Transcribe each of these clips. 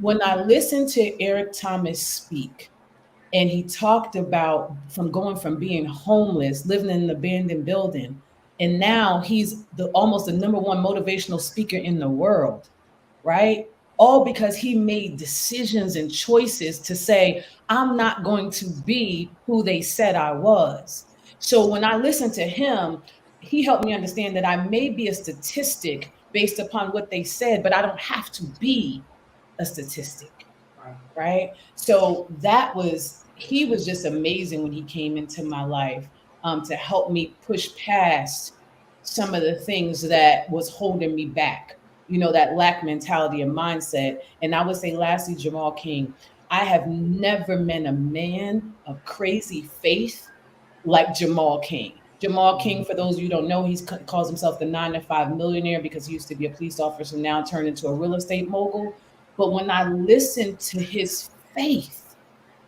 When I listened to Eric Thomas speak, and he talked about from going from being homeless, living in an abandoned building, and now he's the almost the number one motivational speaker in the world, right? All because he made decisions and choices to say, I'm not going to be who they said I was. So when I listened to him, he helped me understand that I may be a statistic based upon what they said, but I don't have to be a statistic, Right. right? So that was, he was just amazing when he came into my life, to help me push past some of the things that was holding me back, that lack mentality and mindset. And I would say, lastly, Jamal King, I have never met a man of crazy faith like Jamal King. Jamal King, for those of you who don't know, he calls himself the 9 to 5 millionaire because he used to be a police officer and now turned into a real estate mogul. But when I listened to his faith,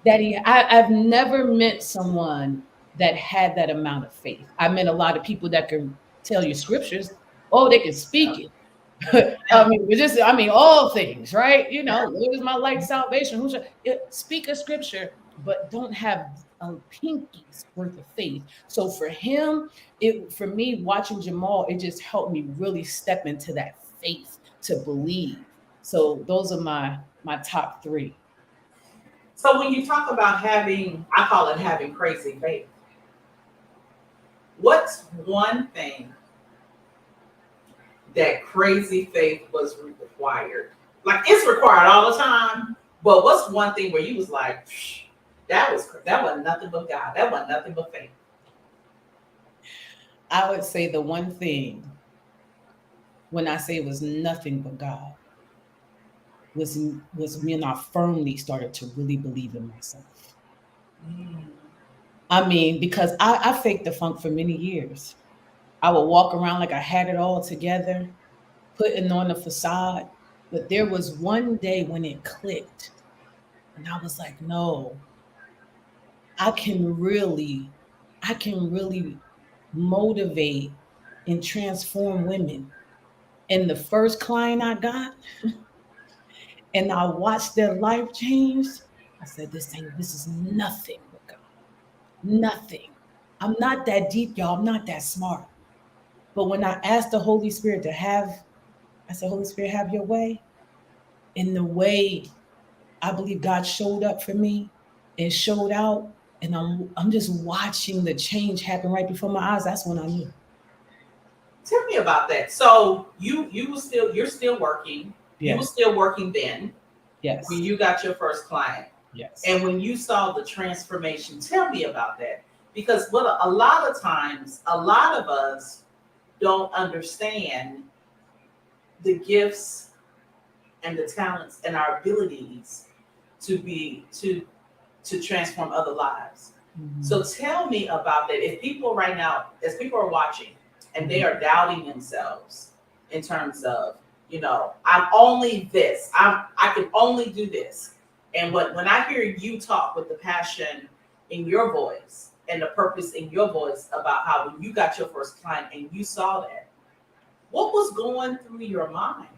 I've never met someone that had that amount of faith. I met a lot of people that can tell you scriptures. Oh, they can speak it. Yeah. All things, right? Yeah. Lord is my light salvation. Who should speak a scripture, but don't have a pinky's worth of faith. So for him, for me, watching Jamal, it just helped me really step into that faith to believe. So those are my top three. So when you talk about having, I call it having crazy faith. What's one thing that crazy faith was required? Like it's required all the time, but what's one thing where you was like, that wasn't nothing but God. That wasn't nothing but faith. I would say the one thing when I say it was nothing but God was was when I firmly started to really believe in myself. Mm. I mean, because I faked the funk for many years. I would walk around like I had it all together, putting on a facade. But there was one day when it clicked, and I was like, no, I can really, I can really motivate and transform women. And the first client I got, and I watched their life change, I said, this is nothing but God. Nothing. I'm not that deep, y'all. I'm not that smart. But when I asked the Holy Spirit I said, Holy Spirit, have your way. In the way I believe God showed up for me and showed out, and I'm just watching the change happen right before my eyes. That's when I knew. Tell me about that. So you're still working. You were Yes. still working then when Yes. you got your first client. Yes. And when you saw the transformation, tell me about that. Because what a lot of times, a lot of us don't understand the gifts and the talents and our abilities to be to transform other lives. Mm-hmm. So tell me about that. If people right now, as people are watching and they Mm-hmm. are doubting themselves in terms of, I'm only this. I can only do this. And when I hear you talk with the passion in your voice and the purpose in your voice about how when you got your first client and you saw that, what was going through your mind?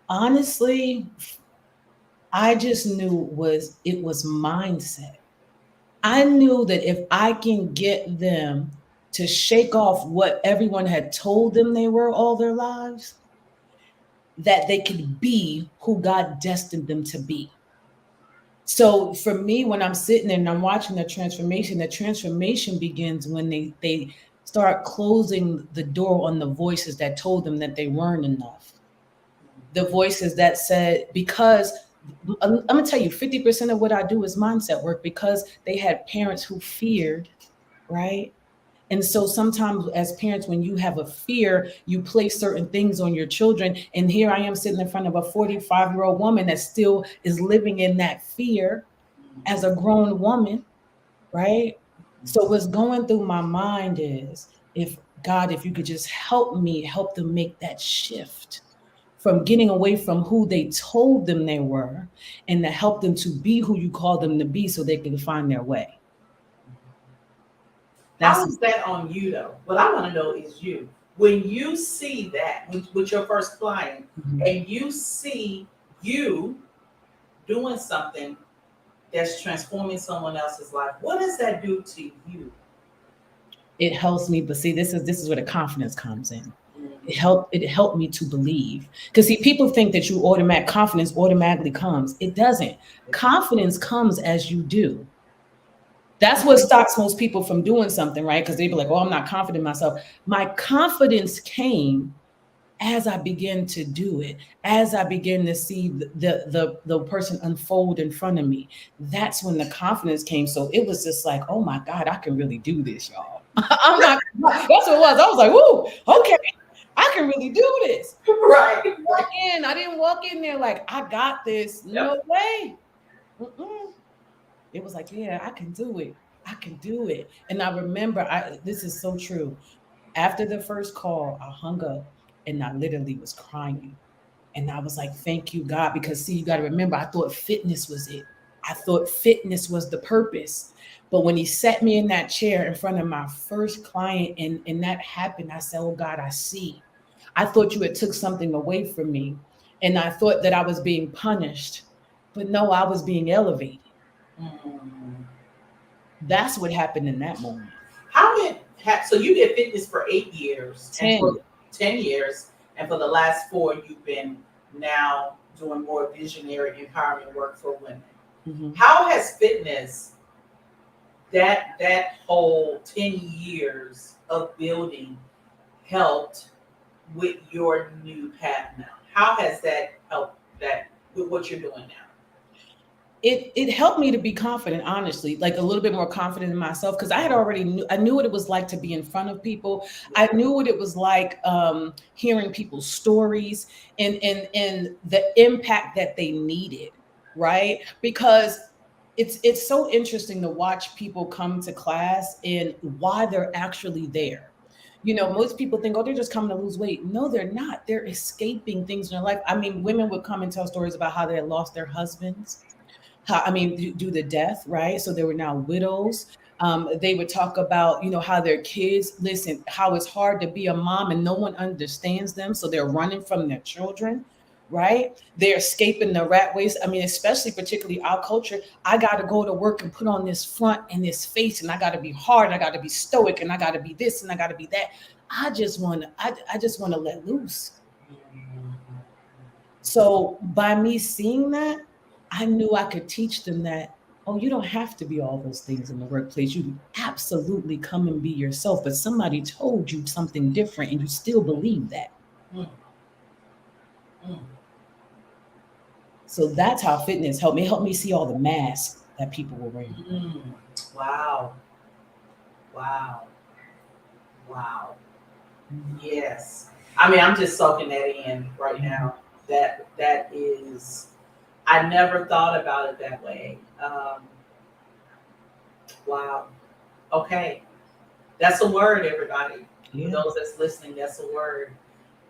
Honestly, I just knew it was mindset. I knew that if I can get them to shake off what everyone had told them they were all their lives, that they could be who God destined them to be. So for me, when I'm sitting there and I'm watching the transformation begins when they start closing the door on the voices that told them that they weren't enough. The voices that said, because I'm gonna tell you, 50% of what I do is mindset work because they had parents who feared, right? And so sometimes as parents, when you have a fear, you place certain things on your children. And here I am sitting in front of a 45-year-old woman that still is living in that fear as a grown woman, right? So what's going through my mind is, if God, if you could just help me help them make that shift from getting away from who they told them they were, and to help them to be who you call them to be so they can find their way. How That's is that on you though? What I want to know is you. When you see that with your first client mhm, and you see you doing something that's transforming someone else's life, what does that do to you? It helps me, but see, this is where the confidence comes in. Mhm. It helped me to believe. Because see, people think that confidence automatically comes. It doesn't. Confidence comes as you do. That's what stops most people from doing something, right? Because they be like, oh, I'm not confident in myself. My confidence came as I begin to do it, as I begin to see the person unfold in front of me. That's when the confidence came. So it was just like, oh my God, I can really do this, y'all. I'm not. That's what it was. I was like, whoo, okay, I can really do this. Right. I didn't walk in there like I got this. No Yep. way. Mm-mm. It was like, yeah, I can do it. I can do it. And I remember, this is so true. After the first call, I hung up and I literally was crying. And I was like, thank you, God. Because see, you got to remember, I thought fitness was it. I thought fitness was the purpose. But when he set me in that chair in front of my first client and that happened, I said, oh God, I see. I thought you had took something away from me. And I thought that I was being punished. But no, I was being elevated. Mm. That's what happened in that moment. So you did fitness for 8 years and 10. for 10 years, and for the last 4, you've been now doing more visionary empowerment work for women. Mm-hmm. How has fitness, that whole 10 years of building, helped with your new path now? How has that helped that with what you're doing now? It helped me to be confident, honestly, like a little bit more confident in myself, because I knew what it was like to be in front of people. I knew what it was like, hearing people's stories and the impact that they needed, right? Because it's so interesting to watch people come to class and why they're actually there. Most people think, oh, they're just coming to lose weight. No, they're not. They're escaping things in their life. I mean, women would come and tell stories about how they had lost their husbands, do the death, right? So they were now widows. They would talk about, how their kids, listen, how it's hard to be a mom and no one understands them. So they're running from their children, right? They're escaping the rat race. I mean, especially particularly our culture. I got to go to work and put on this front and this face, and I got to be hard, and I got to be stoic, and I got to be this, and I got to be that. I just want to let loose. So by me seeing that, I knew I could teach them that, oh, you don't have to be all those things in the workplace. You can absolutely come and be yourself, but somebody told you something different and you still believe that. Mm. Mm. So that's how fitness helped me. It helped me see all the masks that people were wearing. Mm. Wow. Wow. Wow. Yes. I mean, I'm just soaking that in right now. That is, I never thought about it that way. Wow. Okay. That's a word, everybody. Yeah. For those that's listening, that's a word.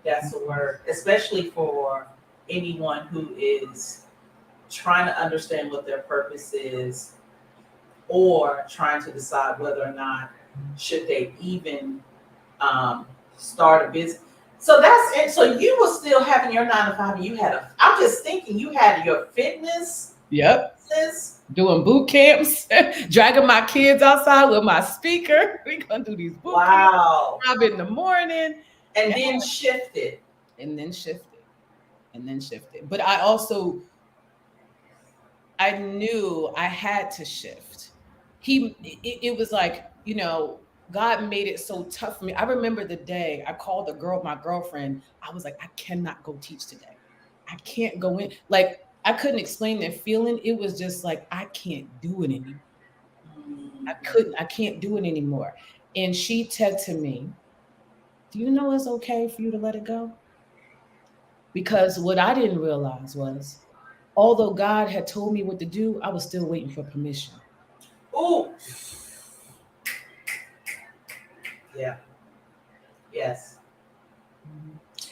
That's a word, especially for anyone who is trying to understand what their purpose is, or trying to decide whether or not should they even start a business. So that's it. So you were still having your 9 to 5, and you had I'm just thinking you had your fitness. Yep. Business. Doing boot camps, dragging my kids outside with my speaker. We're going to do these boot Wow. camps in the morning. And then shifted. And then shifted. But I knew I had to shift. It was like, God made it so tough for me. I remember the day I called my girlfriend. I was like, I cannot go teach today. I can't go in. Like, I couldn't explain that feeling. It was just like, I can't do it anymore. I can't do it anymore. And she said to me, do you know it's okay for you to let it go? Because what I didn't realize was, although God had told me what to do, I was still waiting for permission. Oh, yeah. Yes.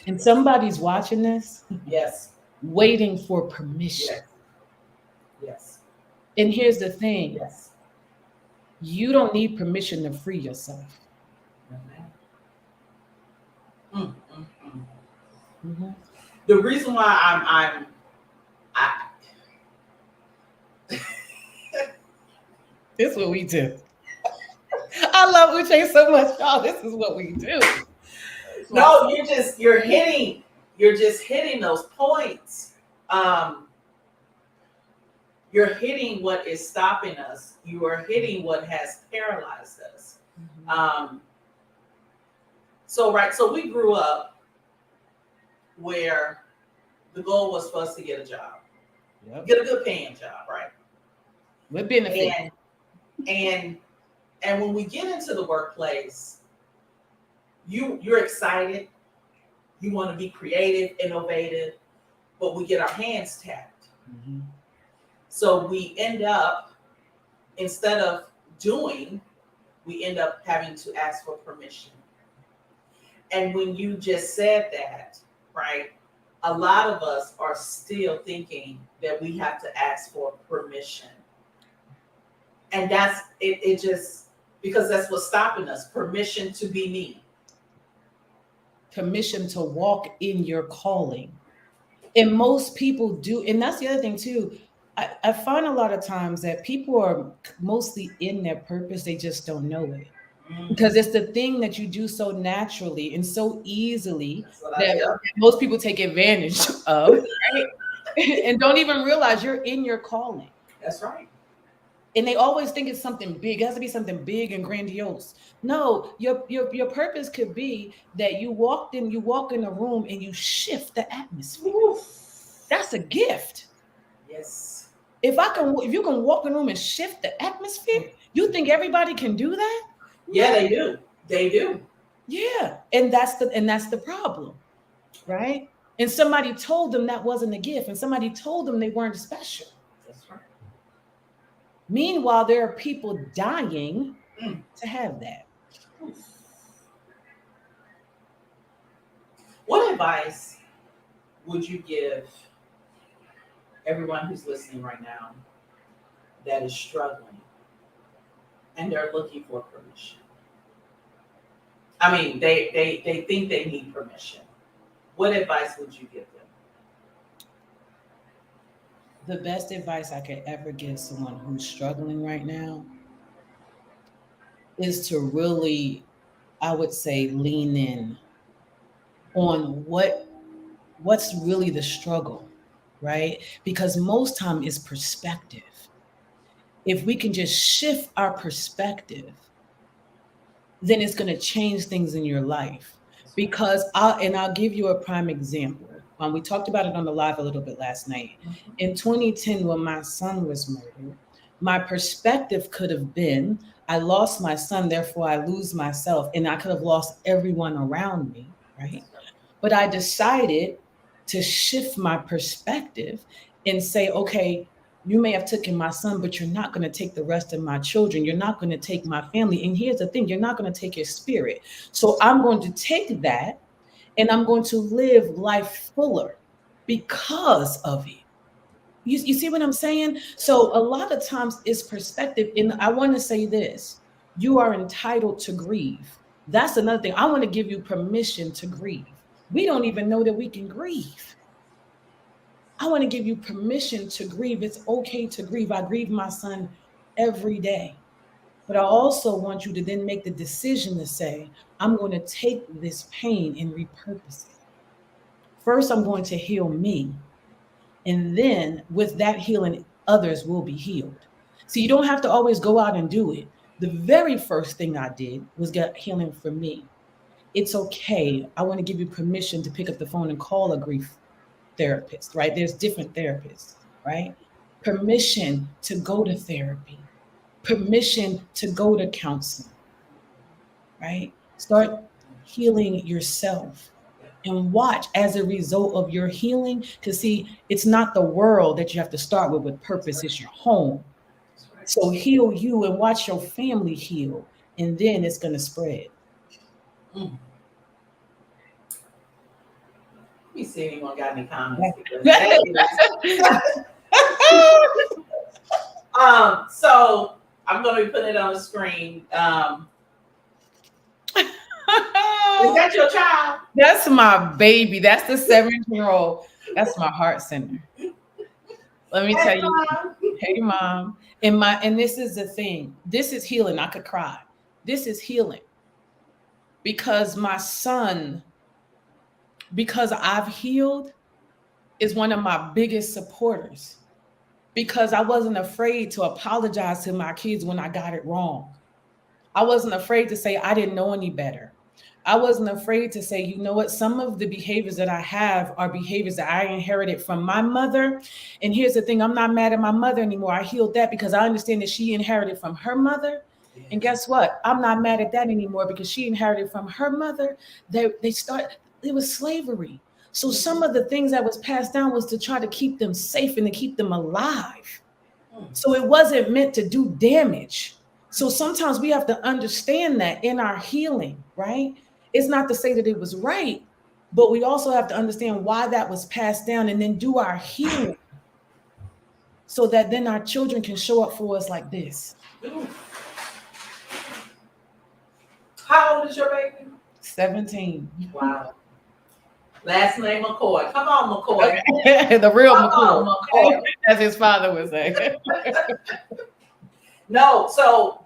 And somebody's watching this. Yes. Waiting for permission. Yes. And here's the thing. Yes. You don't need permission to free yourself. Mm-hmm. The reason why I, This is what we do. I love Uche so much, y'all. This is what we do. no, you're just hitting those points. Um, you're hitting what is stopping us. You are hitting what has paralyzed us. So we grew up where the goal was for us to get a job, get a good paying job, right? With benefit. And when we get into the workplace, you're excited, you want to be creative, innovative, but we get our hands tapped. Mm-hmm. So we end up, instead of doing, we end up having to ask for permission. And when you just said that, right, a lot of us are still thinking that we have to ask for permission. And that's it just because that's what's stopping us. Permission to be me. Permission to walk in your calling. And most people do, and that's the other thing too. I find a lot of times that people are mostly in their purpose, they just don't know it. Because it's the thing that you do so naturally and so easily that most people take advantage of, right? And don't even realize you're in your calling. That's right. And they always think it's something big. It has to be something big and grandiose. No, your purpose could be that you walk in a room and you shift the atmosphere. Oof. That's a gift. Yes. If you can walk in a room and shift the atmosphere, you think everybody can do that? Yeah, they do. They do. Yeah, and that's the problem, right? And somebody told them that wasn't a gift, and somebody told them they weren't special. That's right. Meanwhile, there are people dying to have that. What advice would you give everyone who's listening right now that is struggling and they're looking for permission? I mean, they think they need permission. What advice would you give them? The best advice I could ever give someone who's struggling right now is to really, I would say, lean in on what's really the struggle, right? Because most time is perspective. If we can just shift our perspective, then it's going to change things in your life. Because I'll give you a prime example. We talked about it on the live a little bit last night. In 2010, when my son was murdered, my perspective could have been, I lost my son, therefore I lose myself, and I could have lost everyone around me, right? But I decided to shift my perspective and say, okay, you may have taken my son, but you're not going to take the rest of my children. You're not going to take my family. And here's the thing, you're not going to take your spirit. So I'm going to take that and I'm going to live life fuller because of it. You see what I'm saying? So a lot of times it's perspective. And I want to say this, you are entitled to grieve. That's another thing. I want to give you permission to grieve. We don't even know that we can grieve. I want to give you permission to grieve. It's okay to grieve. I grieve my son every day. But I also want you to then make the decision to say, I'm going to take this pain and repurpose it. First, I'm going to heal me. And then with that healing, others will be healed. So you don't have to always go out and do it. The very first thing I did was get healing for me. It's okay. I want to give you permission to pick up the phone and call a grief therapist, right? There's different therapists, right? Permission to go to therapy, permission to go to counseling, right? Start healing yourself and watch as a result of your healing. Because see, it's not the world that you have to start with purpose, it's your home. So heal you and watch your family heal, and then it's going to spread. Let me see if anyone got any comments. So I'm going to be putting it on the screen. Is that your child? That's my baby. That's the 7-year-old. That's my heart center. Let me tell Hey, you, Mom. hey mom, and this is the thing. This is healing. I could cry. This is healing because my son, because I've healed, is one of my biggest supporters because I wasn't afraid to apologize to my kids when I got it wrong. I wasn't afraid to say I didn't know any better. I wasn't afraid to say, you know what, some of the behaviors that I have are behaviors that I inherited from my mother. And here's the thing, I'm not mad at my mother anymore. I healed that because I understand that she inherited from her mother. And guess what? I'm not mad at that anymore because she inherited from her mother. It was slavery. So some of the things that was passed down was to try to keep them safe and to keep them alive. So it wasn't meant to do damage. So sometimes we have to understand that in our healing, right? It's not to say that it was right, but we also have to understand why that was passed down and then do our healing so that then our children can show up for us like this. Ooh. How old is your baby? 17. Wow. Last name McCoy. Come on, McCoy. The real Come McCoy, on, McCoy. as his father would say. No, so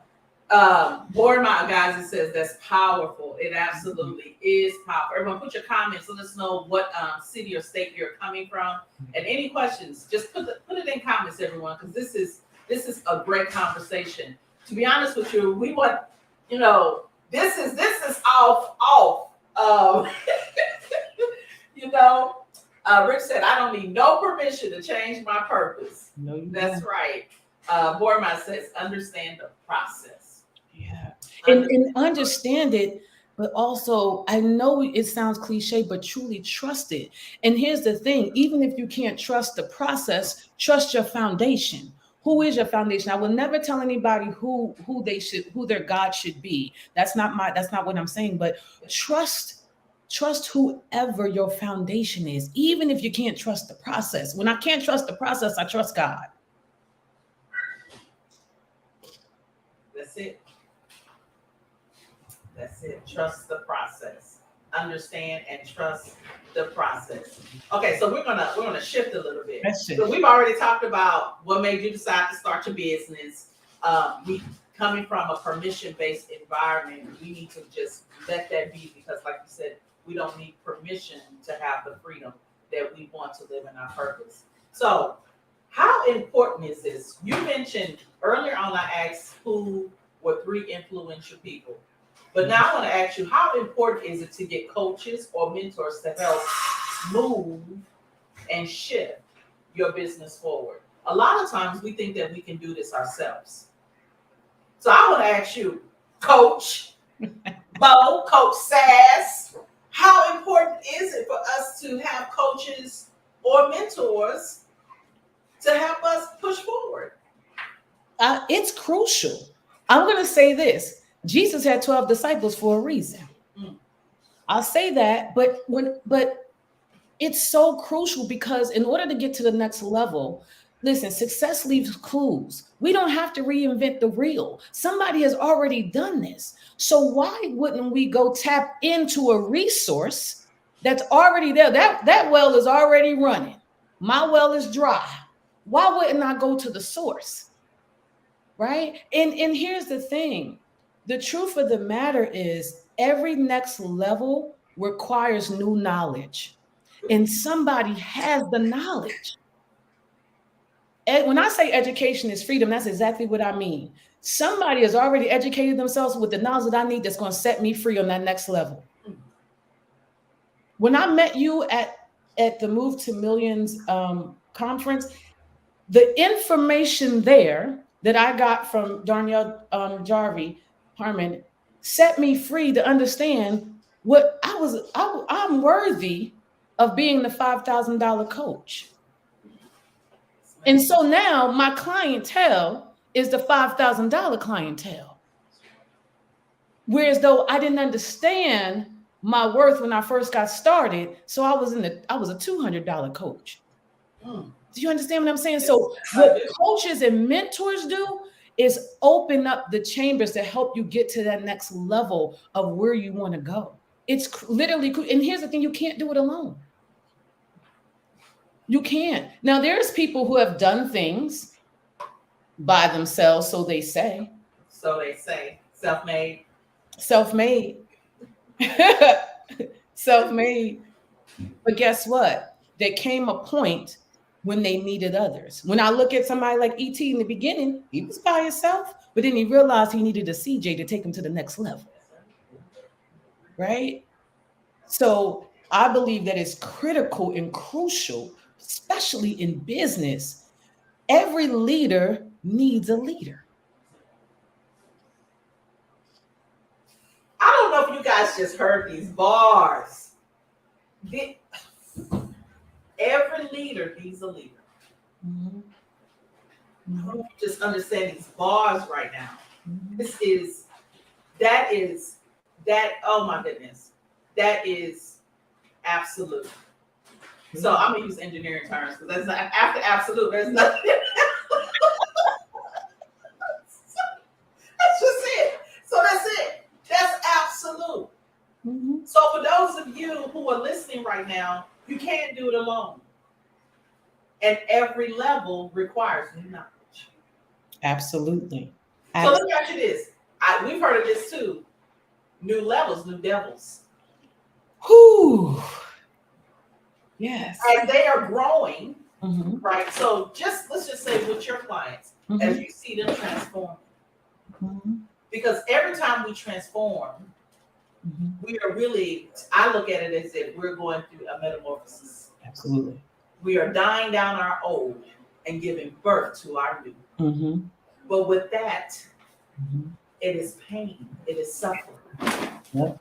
Born My guys, it says that's powerful. It absolutely is powerful. Everyone put your comments, let us know what city or state you're coming from. And any questions, just put it in comments, everyone, because this is a great conversation. To be honest with you, we want, this is off. Rick said, I don't need no permission to change my purpose. No, you That's don't. right. Borma says, understand the process. Yeah. And understand it, but also I know it sounds cliche, but truly trust it. And here's the thing, even if you can't trust the process, trust your foundation. Who is your foundation? I will never tell anybody who their God should be. That's not what I'm saying, but trust whoever your foundation is, even if you can't trust the process. When I can't trust the process, I trust God. That's it. That's it. Trust the process. Understand and trust the process. Okay, so we're gonna shift a little bit. So we've already talked about what made you decide to start your business. We coming from a permission-based environment, we need to just let that be because, like you said, we don't need permission to have the freedom that we want to live in our purpose. So, how important is this? You mentioned earlier on, I asked who were 3 influential people. But now I want to ask you, how important is it to get coaches or mentors to help move and shift your business forward? A lot of times we think that we can do this ourselves. So I want to ask you, Coach Bo, Coach Sass, how important is it for us to have coaches or mentors to help us push forward? It's crucial. I'm going to say this. Jesus had 12 disciples for a reason. I'll say that, but it's so crucial because in order to get to the next level, listen, success leaves clues. We don't have to reinvent the wheel. Somebody has already done this. So why wouldn't we go tap into a resource that's already there? That well is already running. My well is dry. Why wouldn't I go to the source? Right? And here's the thing. The truth of the matter is every next level requires new knowledge. And somebody has the knowledge. And when I say education is freedom, that's exactly what I mean. Somebody has already educated themselves with the knowledge that I need that's going to set me free on that next level. When I met you at the Move to Millions conference, the information there that I got from Darnell Jarvie Harmon set me free to understand what I'm worthy of being the $5,000 coach. And so now my clientele is the $5,000 clientele. Whereas though I didn't understand my worth when I first got started, so I was a $200 coach. Do you understand what I'm saying? So what coaches and mentors do is open up the chambers to help you get to that next level of where you want to go. It's literally, and here's the thing, you can't do it alone. You can't. Now, there's people who have done things by themselves, so they say. So they say, self-made. Self-made. Self-made. But guess what? There came a point when they needed others. When I look at somebody like E.T. in the beginning, he was by himself, but then he realized he needed a CJ to take him to the next level, right? So I believe that it's critical and crucial, especially in business. Every leader needs a leader. I don't know if you guys just heard these bars. Every leader needs a leader. Mm-hmm. I don't know if you just understand these bars right now. Mm-hmm. Oh my goodness. That is absolute. So I'm gonna use engineering terms because that's not after absolute, there's nothing. That's just it. So that's it. That's absolute. Mm-hmm. So for those of you who are listening right now, you can't do it alone. And every level requires new knowledge. Absolutely. So let me ask you this. We've heard of this too. New levels, new devils. Whew. Yes. As they are growing, Mm-hmm. right? So let's just say with your clients, Mm-hmm. as you see them transform. Mm-hmm. Because every time we transform, Mm-hmm. we are really, I look at it as if we're going through a metamorphosis. Absolutely. We are dying down our old and giving birth to our new. Mm-hmm. But with that, Mm-hmm. it is pain, it is suffering. Yep.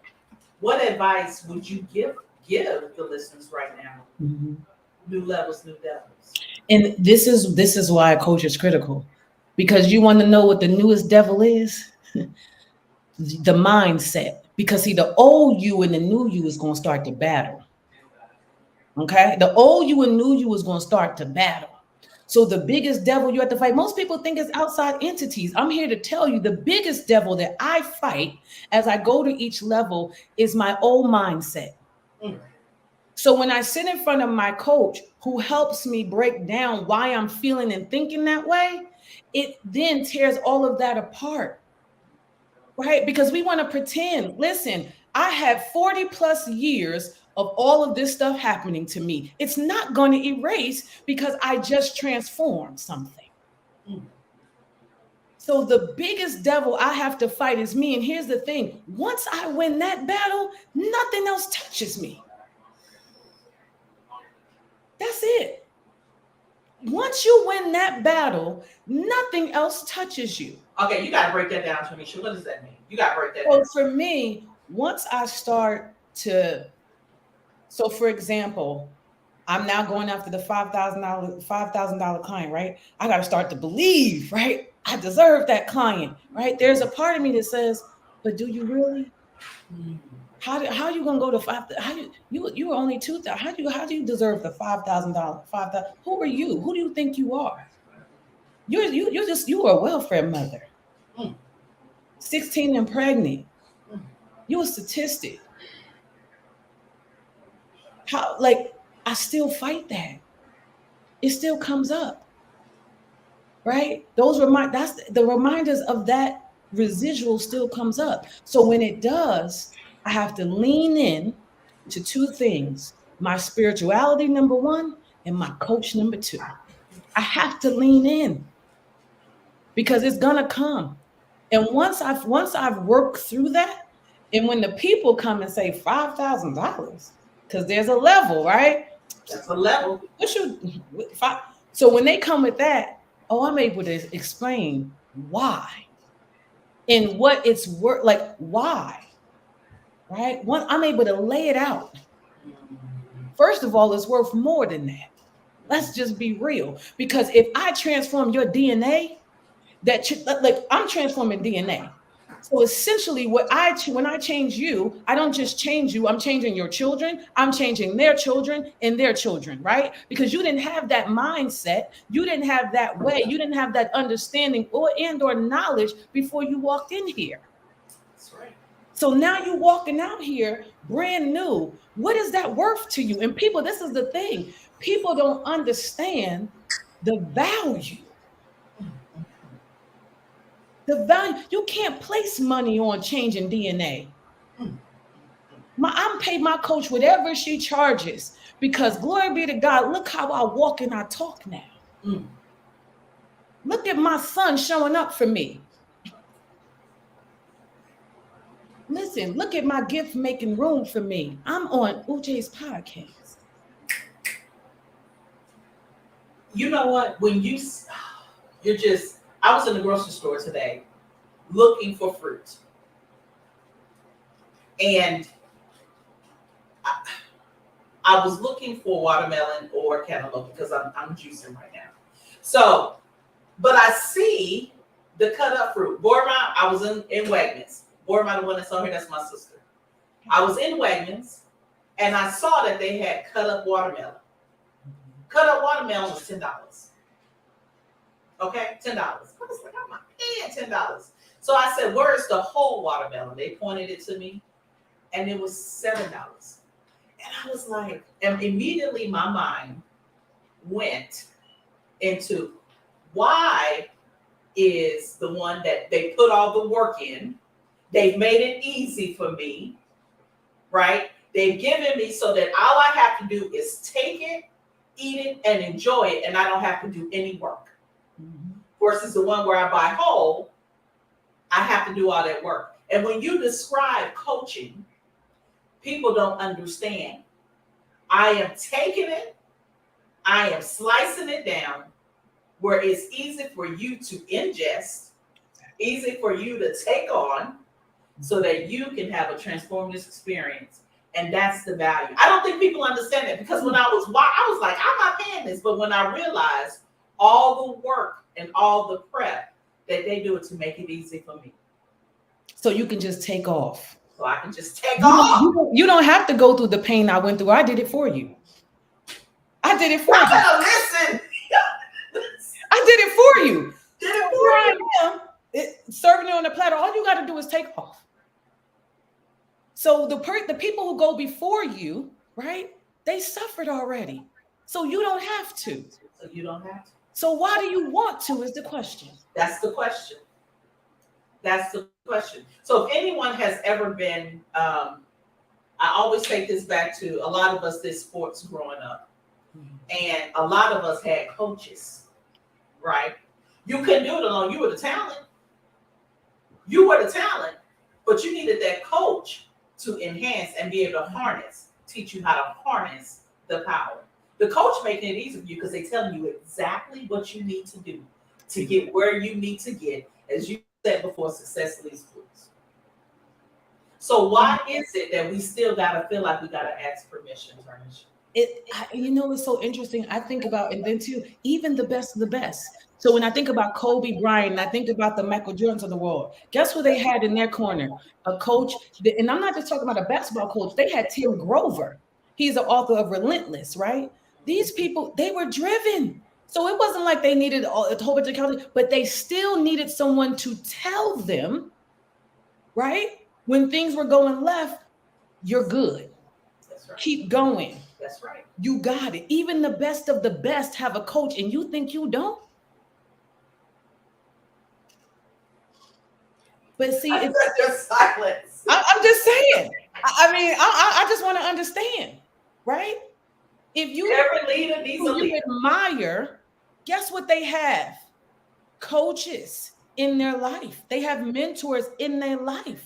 What advice would you give the listeners right now? Mm-hmm. New levels, new devils. And this is why a coach is critical, because you want to know what the newest devil is. The mindset. Because see, the old you and the new you is going to start to battle. Okay, the old you and new you is going to start to battle. So the biggest devil you have to fight, most people think it's outside entities. I'm here to tell you the biggest devil that I fight as I go to each level is my old mindset. Mm. So when I sit in front of my coach who helps me break down why I'm feeling and thinking that way, it then tears all of that apart. Right? Because we want to pretend. Listen, I had 40 plus years of all of this stuff happening to me. It's not going to erase because I just transformed something. Mm. So the biggest devil I have to fight is me. And here's the thing. Once I win that battle, nothing else touches me. That's it. Once you win that battle, nothing else touches you. Okay, you got to break that down, Tamisha. What does that mean? You got to break that Well, down. for me, once I start to, so for example, I'm now going after the $5,000 client, right? I got to start to believe, right? I deserve that client, right? There's a part of me that says, but do you really? How are you gonna go to $5,000? How you were only $2,000? How do you deserve the $5,000? $5,000? Who are you? Who do you think you are? You were a welfare mother. 16 and pregnant. You're a statistic. How, like, I still fight that. It still comes up. Right? That's the reminders of that residual still comes up. So when it does, I have to lean in to two things: my spirituality, number one, and my coach, number two. I have to lean in because it's gonna come. And once I've worked through that, and when the people come and say $5,000, because there's a level, right? That's a level. So when they come with that, I'm able to explain why and what it's worth, like why, right? I'm able to lay it out. First of all, it's worth more than that. Let's just be real. Because if I transform your DNA, I'm transforming DNA. So essentially, when I change you, I don't just change you, I'm changing your children, I'm changing their children and their children, right? Because you didn't have that mindset, you didn't have that way, you didn't have that understanding or knowledge before you walked in here. That's right. So now you're walking out here brand new. What is that worth to you? And people, this is the thing. People don't understand the value. The value. You can't place money on changing DNA. I'm paid my coach whatever she charges because glory be to God. Look how I walk and I talk now. Mm. Look at my son showing up for me. Listen, look at my gift making room for me. I'm on Uche's podcast. You know what? You're just, I was in the grocery store today looking for fruit. And I was looking for watermelon or cantaloupe because I'm juicing right now. So, but I see the cut up fruit. Borma, I was in Wegmans. Borma, the one that's on here, that's my sister. I was in Wegmans and I saw that they had cut up watermelon. Cut up watermelon was $10. Okay, $10. I was like, I'm not paying $10. So I said, where's the whole watermelon? They pointed it to me and it was $7. And I was like, and immediately my mind went into why is the one that they put all the work in, they've made it easy for me, right? They've given me so that all I have to do is take it, eat it, and enjoy it, and I don't have to do any work. Mm-hmm. Versus the one where I buy whole, I have to do all that work. And when you describe coaching, people don't understand. I am taking it, I am slicing it down where it's easy for you to ingest, easy for you to take on, so that you can have a transformative experience. And that's the value. I don't think people understand that because when I was like, I'm not paying this. But when I realized all the work and all the prep that they do it to make it easy for me. So you can just take off. So I can just take off. You don't have to go through the pain I went through. I did it for you. I did it for you. Listen. I did it for you. Did it for you. Serving it on the platter. All you got to do is take off. So the people who go before you, right? They suffered already. So you don't have to. So you don't have to. So why do you want to is the question. That's the question. That's the question. So if anyone has ever been, I always take this back to a lot of us did sports growing up. And a lot of us had coaches, right? You couldn't do it alone. You were the talent. You were the talent, but you needed that coach to enhance and be able to teach you how to harness the power. The coach making it easy for you because they telling you exactly what you need to do to get where you need to get, as you said before, success leads fruits. So why is it that we still gotta feel like we gotta ask permission, Tarnisha? It's so interesting. I think about, and then too, even the best of the best. So when I think about Kobe Bryant, and I think about the Michael Jordans of the world, guess who they had in their corner? A coach, and I'm not just talking about a basketball coach. They had Tim Grover. He's the author of Relentless, right? These people, they were driven. So it wasn't like they needed a whole bunch of counseling, but they still needed someone to tell them, right? When things were going left, you're good. That's right. Keep going. That's right. You got it. Even the best of the best have a coach, and you think you don't? But see, it's just silence. I'm just saying. I just want to understand, right? If you every leader needs a leader. Admire, guess what they have? Coaches in their life. They have mentors in their life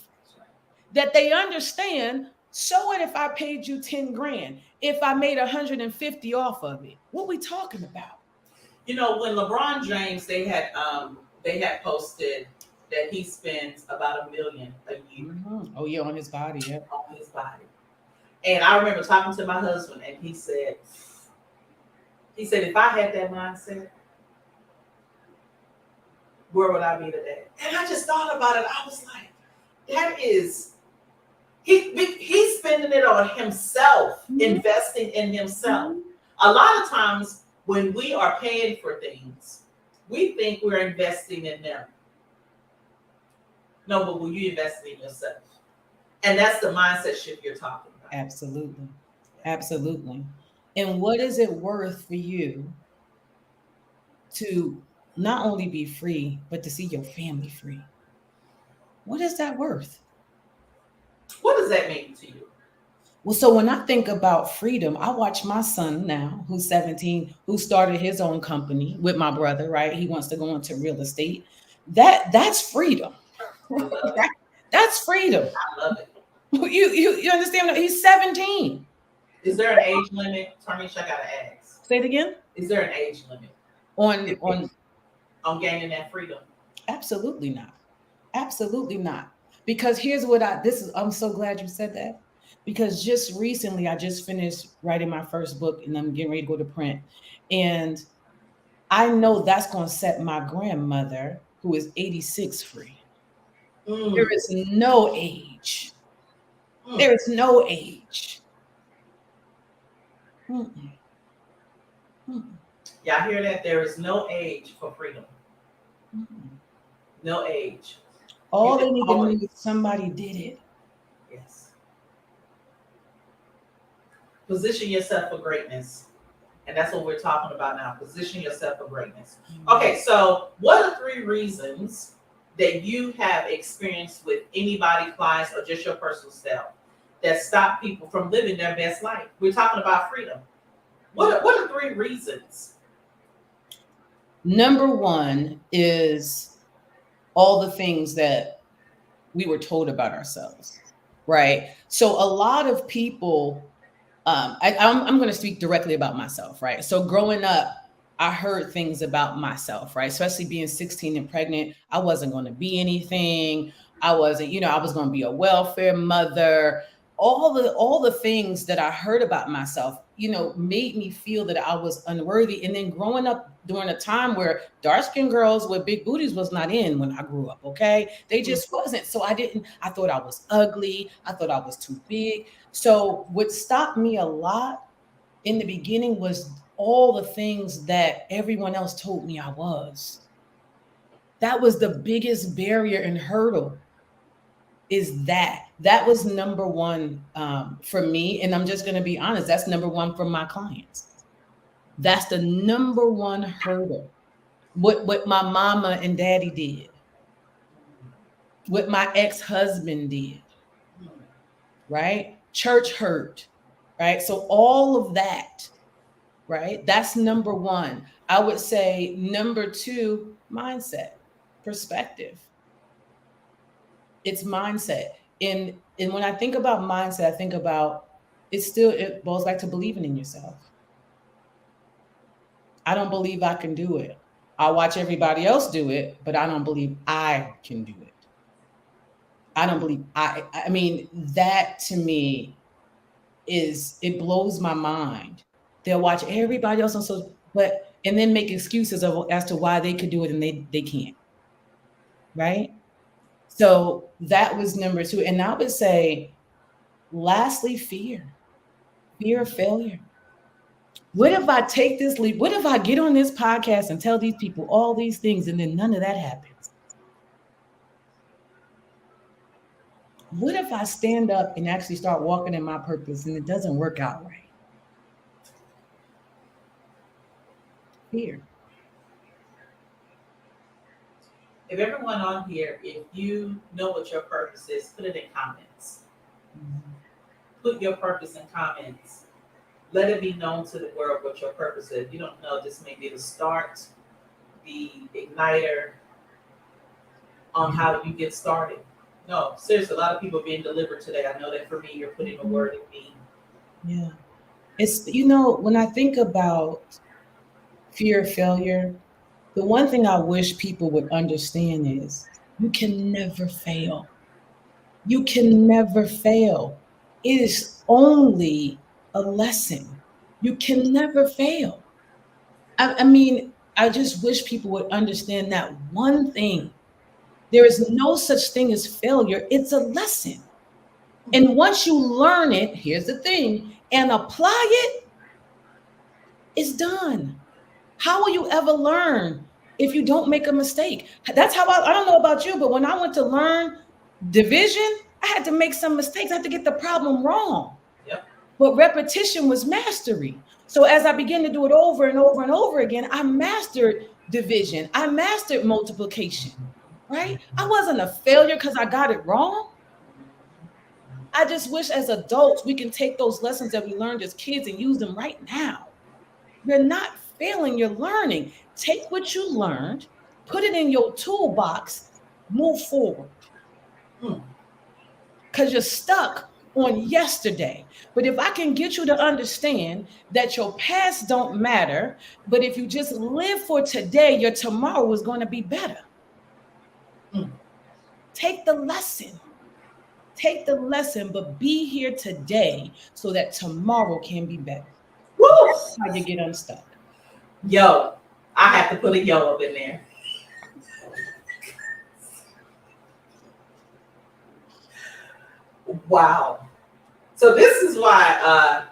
that they understand. So what if I paid you 10 grand? If I made 150 off of it, what we talking about? You know, when LeBron James, they had posted that he spends about $1 million a year. Mm-hmm. Oh yeah, on his body, yeah. On his body. And I remember talking to my husband, and he said, if I had that mindset, where would I be today? And I just thought about it. I was like, that is, he's spending it on himself, mm-hmm. investing in himself. Mm-hmm. A lot of times when we are paying for things, we think we're investing in them. No, but will you invest in yourself? And that's the mindset shift you're talking about. Absolutely. Absolutely. And what is it worth for you to not only be free, but to see your family free? What is that worth? What does that mean to you? Well, so when I think about freedom, I watch my son now, who's 17, who started his own company with my brother, right? He wants to go into real estate. That's freedom. I love it. That- that's freedom. I love it. You understand? He's 17. Is there an age limit? Tarnisha, I gotta ask. Say it again. Is there an age limit On gaining that freedom? absolutely not. Absolutely not. Because here's what I'm so glad you said that. Because just recently I just finished writing my first book and I'm getting ready to go to print. And I know that's going to set my grandmother, who is 86, free. There Mm, is no age. mm. There is no age. Mm-mm. Mm-mm. Y'all hear that? There is no age for freedom. Mm-mm. No age. All You they can need to know always, is somebody did it. yes. Position yourself for greatness. And that's what we're talking about now. Position yourself for greatness. Okay, so what are 3 reasons that you have experienced with anybody, clients, or just your personal self that stop people from living their best life? We're talking about freedom. What are 3 reasons? Number one is all the things that we were told about ourselves, right? So a lot of people, I'm going to speak directly about myself, right? So growing up, I heard things about myself, right? Especially being 16 and pregnant, I wasn't going to be anything. I wasn't, I was going to be a welfare mother. All the things that I heard about myself, made me feel that I was unworthy. And then growing up during a time where dark-skinned girls with big booties was not in when I grew up, okay? They just wasn't. So I thought I was ugly. I thought I was too big. So what stopped me a lot in the beginning was all the things that everyone else told me I was. That was the biggest barrier and hurdle. Is that was number one for me, and I'm just going to be honest. That's number one for my clients. That's the number one hurdle. What my mama and daddy did, what my ex-husband did, right? Church hurt, right? So all of that, right? That's number one. I would say number two, mindset, perspective. It's mindset. And when I think about mindset, I think about it boils back to believing in yourself. I don't believe I can do it. I watch everybody else do it, but I don't believe I can do it. I don't believe I mean, that to me it blows my mind. They'll watch everybody else on social, but and then make excuses as to why they could do it and they can't. Right? So that was number two. And I would say, lastly, fear of failure. What if I take this leap? What if I get on this podcast and tell these people all these things and then none of that happens? What if I stand up and actually start walking in my purpose and it doesn't work out right? Fear. If everyone on here, if you know what your purpose is, put it in comments. Mm-hmm. Put your purpose in comments. Let it be known to the world what your purpose is. If you don't know, this may be the start, the igniter on how you get started. No, seriously, a lot of people are being delivered today. I know that for me, you're putting a word in me. Yeah. It's, when I think about fear of failure, the one thing I wish people would understand is you can never fail. You can never fail. It is only a lesson. You can never fail. I mean, I just wish people would understand that one thing. There is no such thing as failure. It's a lesson. And once you learn it, here's the thing, and apply it, it's done. How will you ever learn if you don't make a mistake? That's how I don't know about you, but when I went to learn division, I had to make some mistakes. I had to get the problem wrong. Yep. But repetition was mastery. So as I began to do it over and over and over again, I mastered division. I mastered multiplication, right? I wasn't a failure because I got it wrong. I just wish as adults we can take those lessons that we learned as kids and use them right now. You're not failing, you're learning. Take what you learned, put it in your toolbox, move forward. Because you're stuck on yesterday. But if I can get you to understand that your past don't matter, but if you just live for today, your tomorrow is going to be better. Take the lesson. Take the lesson, but be here today so that tomorrow can be better. Woo! That's how you get unstuck. Yo, I have to put a yo up in there. Wow. So this is why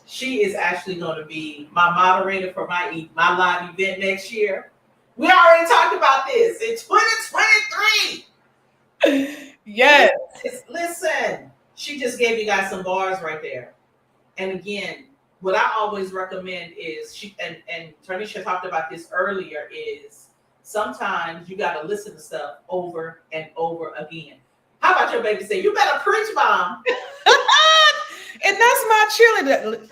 she is actually going to be my moderator for my live event next year. We already talked about this in 2023. Yes. Listen, she just gave you guys some bars right there. And again, what I always recommend is and Tanisha talked about this earlier, is sometimes you got to listen to stuff over and over again. How about your baby say, you better preach, Mom? And that's my cheerleader.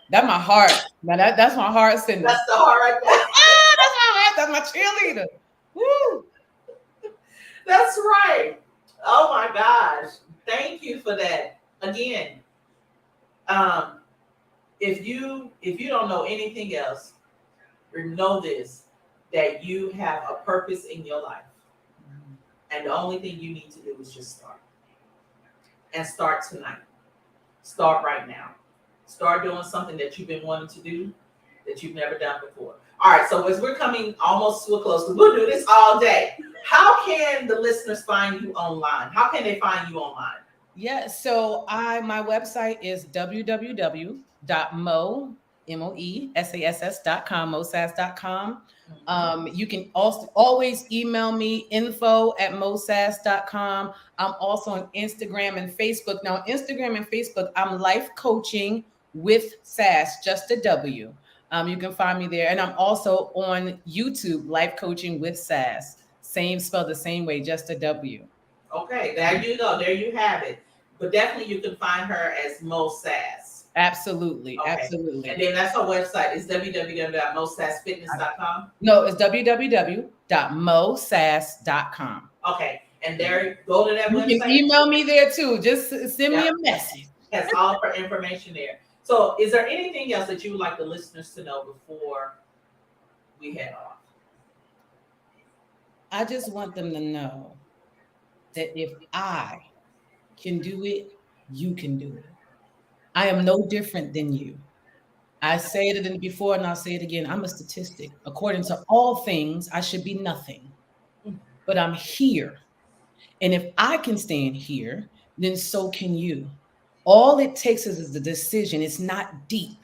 That's my heart. Now that's my heart sending. That's the heart right there. That's my heart. That's my cheerleader. Woo. That's right. Oh my gosh. Thank you for that. Again, if you don't know anything else, know this, that you have a purpose in your life. And the only thing you need to do is just start. And start tonight. Start right now. Start doing something that you've been wanting to do that you've never done before. All right, so as we're coming almost to a close, we'll do this all day. How can the listeners find you online? How can they find you online? Yeah, so my website is www.mosass.com, mosass.com. You can also always email me, info@mosass.com. I'm also on Instagram and Facebook. Now, Instagram and Facebook, I'm Life Coaching with Sass, just a W. You can find me there. And I'm also on YouTube, Life Coaching with Sass. Same, spelled the same way, just a W. Okay, there you go. There you have it. But definitely you can find her as Mo Sass. Absolutely. Okay. Absolutely. And then that's her website. It's www.mosassfitness.com. No, it's www.mosass.com. Okay. And there, go to that website. You can email me there too. Just send me a message. Has all of her information there. So is there anything else that you would like the listeners to know before we head off? I just want them to know that if I can do it, you can do it. I am no different than you. I said it before and I'll say it again. I'm a statistic. According to all things, I should be nothing. But I'm here. And if I can stand here, then so can you. All it takes is the decision. It's not deep.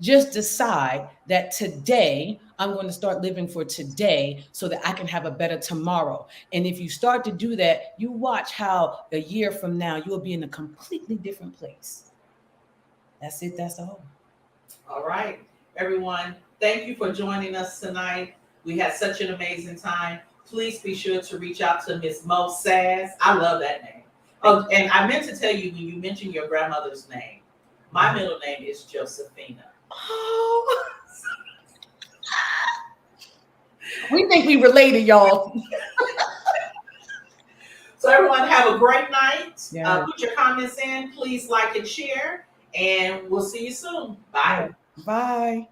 Just decide that today I'm going to start living for today so that I can have a better tomorrow. And if you start to do that, you watch how a year from now you'll be in a completely different place. That's it. That's all. All right, everyone. Thank you for joining us tonight. We had such an amazing time. Please be sure to reach out to Miss Mo Sass. I love that name. Oh, and I meant to tell you when you mentioned your grandmother's name, my middle name is Josephina. Oh. We think we related, y'all. So everyone have a great night. Yeah. Put your comments in. Please like and share. And we'll see you soon. Bye. Bye.